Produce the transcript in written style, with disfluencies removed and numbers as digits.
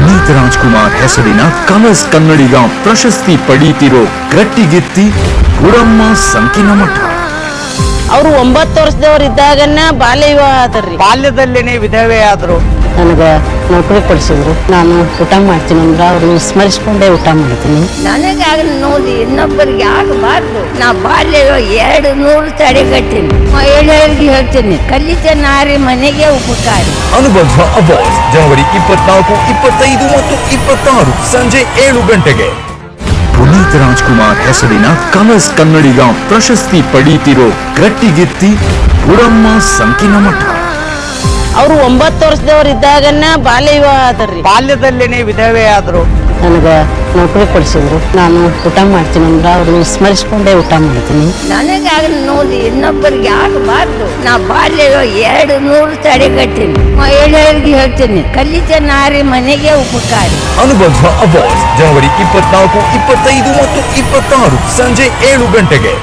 ಪುನೀತ್ ರಾಜ್ಕುಮಾರ್ ಹೆಸರಿನ ಕಲರ್ಸ್ ಕನ್ನಡಿಗ ಪ್ರಶಸ್ತಿ ಪಡೀತಿರೋ ಗಟ್ಟಿಗಿತ್ತಿ ಗುಡಮ್ಮ ಸಂಕಿನಮಠ. ಅವರು 9 ವರ್ಷದವ್ರು ಇದ್ದಾಗನ್ನ ಬಾಲ್ಯ ವಿವಾಹ ಆದ್ರಿ. ಬಾಲ್ಯದಲ್ಲೇನೆ ವಿಧವೆ ಆದ್ರು. ನನಗ ನೌಕರಿ ಕೊಡಿಸಿದ್ರು. ನಾನು ಊಟ ಮಾಡ್ತೀನಿ ಅಂದ್ರೆ ಅವ್ರನ್ನ ಸ್ಮರಿಸ್ಕೊಂಡೇ ಊಟ ಮಾಡ್ತೀನಿ. ನನಗಾಗ ನೋಡಿ ಇನ್ನೊಬ್ಬರಿಗೆ ಆಗಬಾರ್ದು. ನಾ ಬಾಲ್ಯ 200 ತಡೆಗಟ್ಟಿನಿ. ಮಹಿಳೆಯರಿಗೆ ಹೇಳ್ತೀನಿ, ಕಲಿತ ನಾರಿ ಮನೆಗೆ ಉಪಕಾರಿ. ಅನುಬಂಧ ಅವಾರ್ಡ್ಸ್ ಜನವರಿ 24, 25 ಮತ್ತು 26 ಸಂಜೆ 7 ಗಂಟೆಗೆ. ಪುನೀತ್ ರಾಜ್ಕುಮಾರ್ ಹೆಸರಿನ ಕಲರ್ಸ್ ಕನ್ನಡಿಗ ಪ್ರಶಸ್ತಿ ಪಡೀತಿರೋ ಗಟ್ಟಿಗಿತ್ತಿ ಗುಡಮ್ಮ ಸಂಕಿನಮಠ. ಅವರು 9 ವರ್ಷದವ್ರು ಇದ್ದಾಗನ್ನ ಬಾಲ್ಯ ವಿವಾಹ ಆದ್ರಿ. ಬಾಲ್ಯದಲ್ಲೇನೆ ವಿಧವೆ ಆದ್ರು. ನನಗ ನೌಕರಿ ಕೊಡಿಸಿದ್ರು. ನಾನು ಊಟ ಮಾಡ್ತೀನಿ ಅಂದ್ರೆ ಅವ್ರನ್ನ ಸ್ಮರಿಸ್ಕೊಂಡೇ ಊಟ ಮಾಡ್ತೀನಿ. ನನಗಾಗ ನೋಡಿ ಇನ್ನೊಬ್ಬರಿಗೆ ಆಗಬಾರ್ದು. ನಾ ಬಾಲ್ಯ 200 ತಡೆಗಟ್ಟಿನಿ. ಮಹಿಳೆಯರಿಗೆ ಹೇಳ್ತೀನಿ, ಕಲಿತ ನಾರಿ ಮನೆಗೆ ಉಪಕಾರಿ. ಅನುಬಂಧ ಅವಾರ್ಡ್ಸ್ ಜನವರಿ 24, 25 ಮತ್ತು 26 ಸಂಜೆ 7 ಗಂಟೆಗೆ.